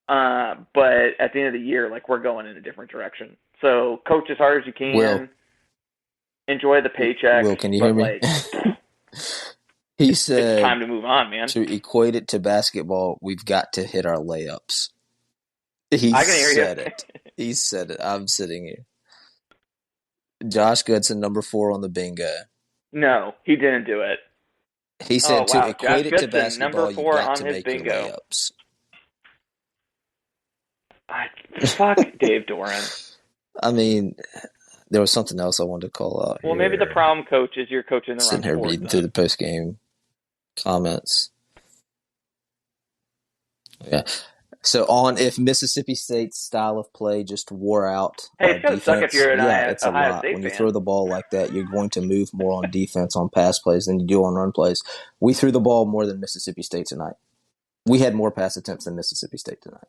But at the end of the year, like, we're going in a different direction. So coach as hard as you can. Will. Enjoy the paycheck. Will, can you hear me? Like, he said, it's time to move on, man. To equate it to basketball, we've got to hit our layups. I can hear said you. it. He said it. I'm sitting here. Josh Goodson, number 4 on the bingo. No, he didn't do it. He said to equate Josh it to Goodson, basketball, number 4 you've got on to his make bingo. your layups. Fuck Dave Doran. I mean, there was something else I wanted to call out. Well, maybe the problem coach is you're coaching the wrong sport. Sitting here reading through the post-game comments. Yeah. So if Mississippi State's style of play just wore out, hey, it's gonna suck if you're an it's Ohio a lot. State When fan. you throw the ball like that, you're going to move more on defense on pass plays than you do on run plays. We threw the ball more than Mississippi State tonight. We had more pass attempts than Mississippi State tonight.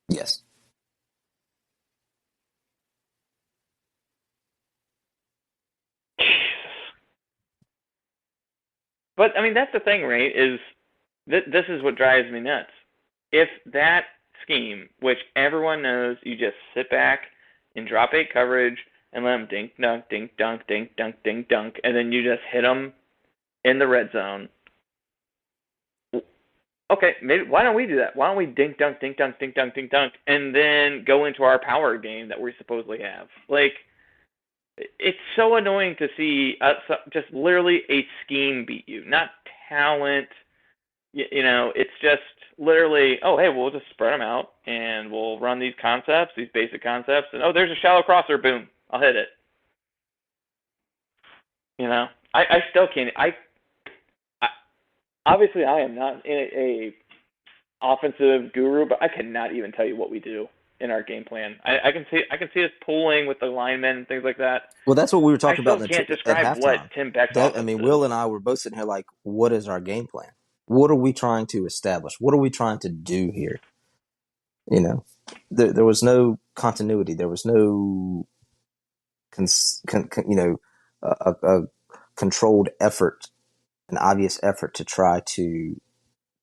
Yes. But I mean, that's the thing, right? Is this is what drives me nuts. If that scheme, which everyone knows, you just sit back and drop 8 coverage and let them dink dunk, dink dunk, dink dunk, dink dunk, and then you just hit them in the red zone. Okay, maybe why don't we do that? Why don't we dink dunk, dink dunk, dink dunk, dink dunk, and then go into our power game that we supposedly have? Like, it's so annoying to see just literally a scheme beat you, not talent. It's just literally, oh, hey, we'll just spread them out, and we'll run these concepts, these basic concepts, and, oh, there's a shallow crosser, boom, I'll hit it. I still can't. Obviously, I am not a offensive guru, but I cannot even tell you what we do in our game plan. I can see us pulling with the linemen and things like that. Well, that's what we were talking about. I still can't describe what Tim Beck's offense is. I mean, Will and I were both sitting here like, what is our game plan? What are we trying to establish? What are we trying to do here? There was no continuity. There was no, a controlled effort, an obvious effort to try to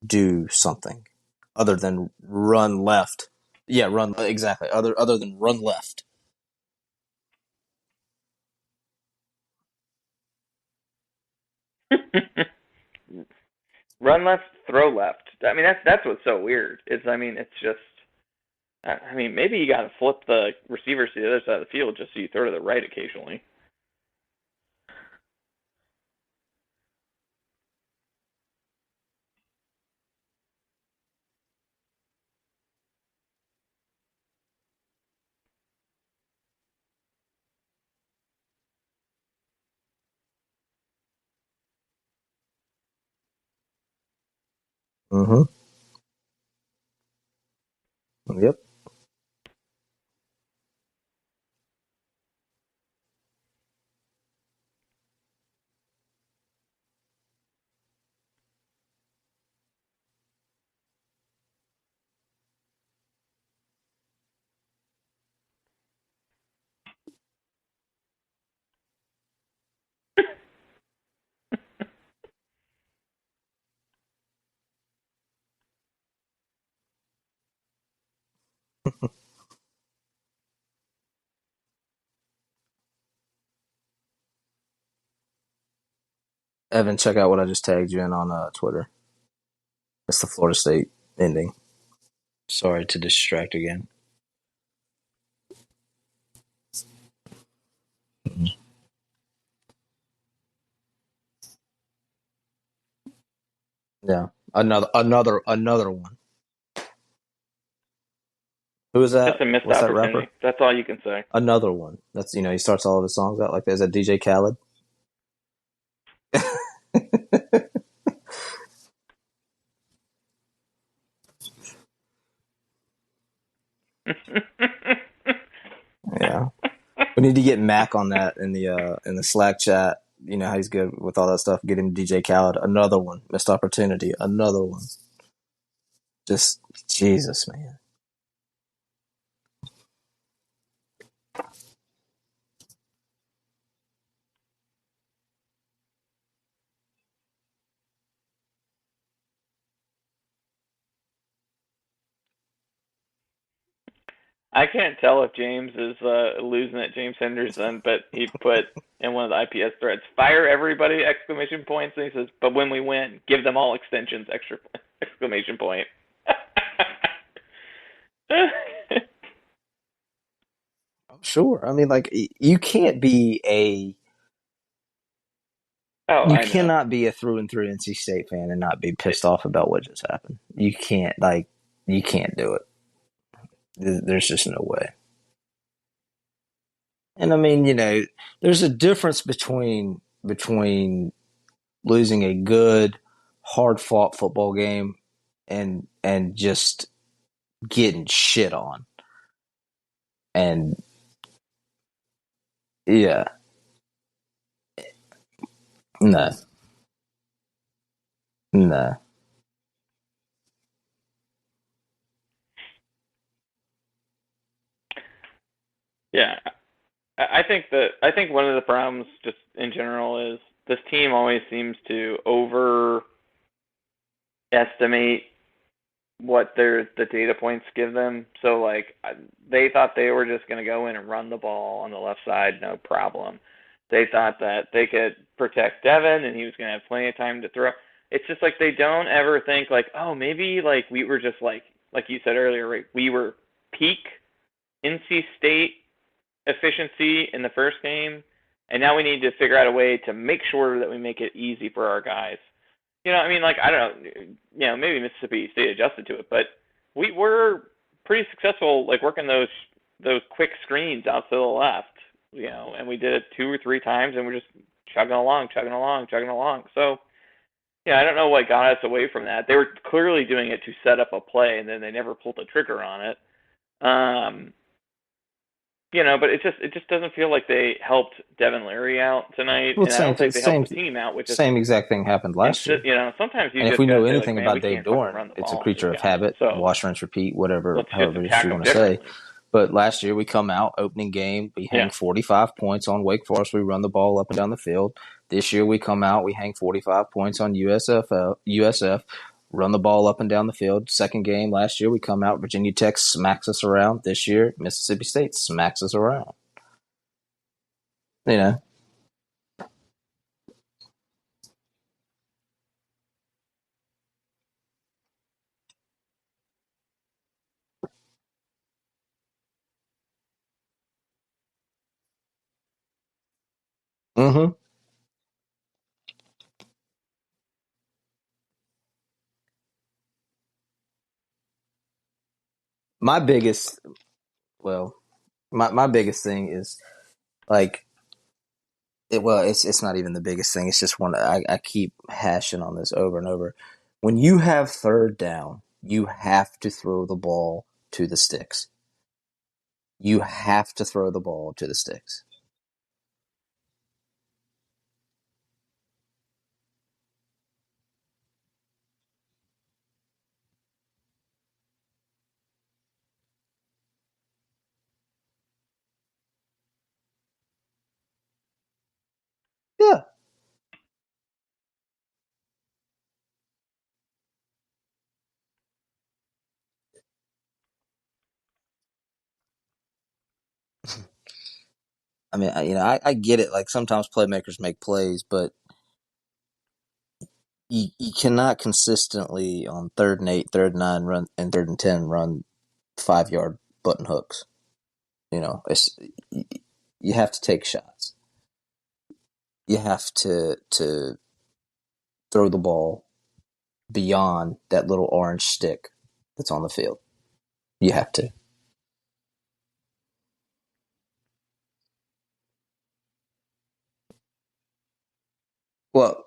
do something other than run left. Yeah, exactly. Other than run left. Run left, throw left. I mean, that's what's so weird. It's just. I mean, maybe you got to flip the receivers to the other side of the field just so you throw to the right occasionally. Mm-hmm. Yep. Evan, check out what I just tagged you in on Twitter. It's the Florida State ending. Sorry to distract again. Yeah, another one. Who is Just that? a missed What's that opportunity. rapper? That's all you can say. Another one. That's he starts all of his songs out like that. Is that DJ Khaled? Yeah, we need to get Mac on that in the Slack chat. You know how he's good with all that stuff. Get him DJ Khaled. Another one. Missed opportunity. Another one. Just Jesus, man. I can't tell if James is losing at James Henderson, but he put in one of the IPS threads, "Fire everybody!" Exclamation points, and he says, "But when we win, give them all extensions!" Extra exclamation point. Sure. I mean, like you can't be Oh, you I know. cannot be a through and through NC State fan and not be pissed off about what just happened. You can't do it. There's just no way. And I mean, there's a difference between losing a good, hard fought football game and just getting shit on. And yeah, no, no. Yeah, I think one of the problems just in general is this team always seems to overestimate what the data points give them. So like they thought they were just going to go in and run the ball on the left side, no problem. They thought that they could protect Devin and he was going to have plenty of time to throw. It's just like they don't ever think like, oh, maybe like we were just like you said earlier, right? We were peak NC State efficiency in the first game, and now we need to figure out a way to make sure that we make it easy for our guys. I mean, like I don't know, maybe Mississippi State adjusted to it, but we were pretty successful, like working those quick screens out to the left, and we did it 2 or 3 times, and we're just chugging along, chugging along, chugging along. So, yeah, I don't know what got us away from that. They were clearly doing it to set up a play, and then they never pulled the trigger on it. Um, but it just doesn't feel like they helped Devin Leary out tonight, Well, and I same don't think they helped same the team out, which is same exact thing happened last year. sometimes you And if just we gotta know say like, anything man, we about Dave can't fucking Doran, run the it's a ball on these creature of guys. habit, So wash, rinse, repeat, whatever, let's just however it is attack you them want to say. differently. But last year we come out, opening game, we hang Yeah. 45 points on Wake Forest. We run the ball up and down the field. This year we come out, we hang 45 points on USF, run the ball up and down the field. Second game last year we come out, Virginia Tech smacks us around. This year Mississippi State smacks us around. You know. Mm-hmm. My biggest, well, my biggest thing is like it's not even the biggest thing. It's just one I keep hashing on this over and over. when you have third down, you have to throw the ball to the sticks. You have to throw the ball to the sticks. Yeah. I mean, I get it. Like sometimes playmakers make plays, but you cannot consistently on 3rd and 8, 3rd and 9 run and 3rd and 10 run 5-yard button hooks. You have to take shots. You have to throw the ball beyond that little orange stick that's on the field. You have to. Well,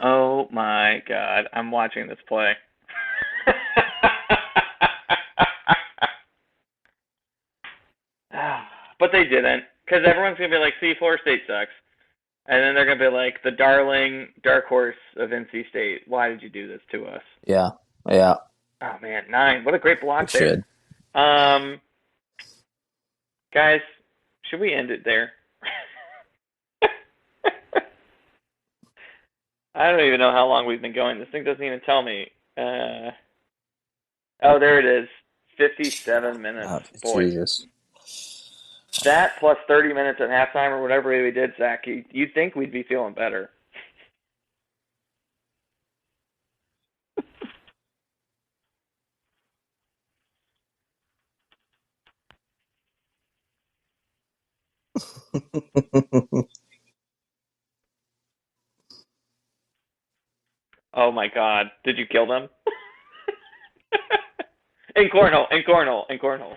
Oh my God, I'm watching this play. But they didn't, because everyone's gonna be like, "See, Florida State sucks," and then they're gonna be like, "The darling dark horse of NC State. Why did you do this to us?" yeah. Oh man, 9. What a great block It there. should. Guys, should we end it there? I don't even know how long we've been going. This thing doesn't even tell me. Oh, there it is. 57 minutes. Oh, Boy. Jesus. That plus 30 minutes at halftime or whatever we did, Zach, you'd think we'd be feeling better. Oh my God. Did you kill them? in cornhole.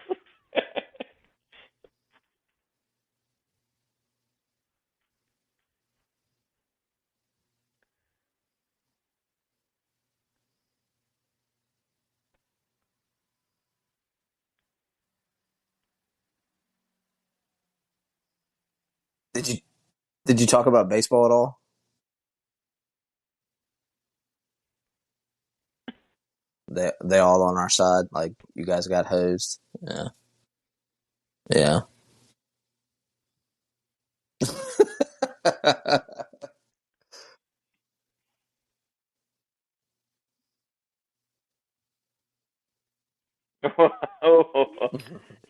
Did you talk about baseball at all? They all on our side. Like you guys got hosed. Yeah. Yeah.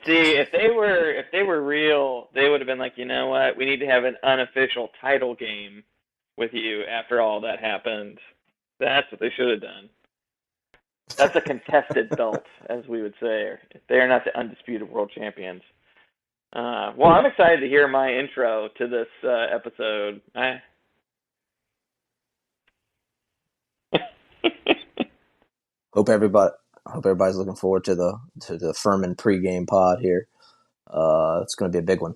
See, if they were real, they would have been like, you know what? We need to have an unofficial title game with you after all that happened. That's what they should have done. That's a contested belt, as we would say. They are not the undisputed world champions. Well, I'm excited to hear my intro to this episode. hope everybody hope everybody's looking forward to the Furman pregame pod here. It's going to be a big one.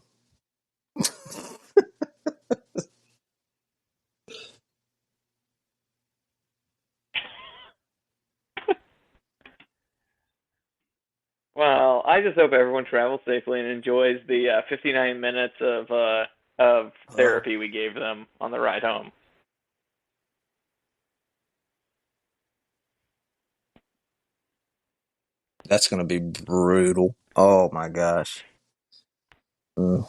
Well, I just hope everyone travels safely and enjoys the 59 minutes of therapy we gave them on the ride home. That's going to be brutal. Oh my gosh. Mm,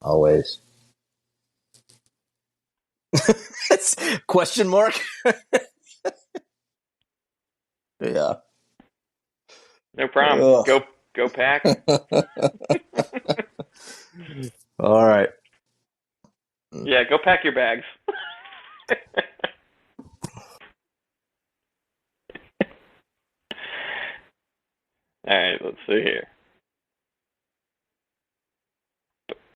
always. Question mark? Yeah. No problem. Ugh. Go pack. All right. Yeah, go pack your bags. All right, let's see here.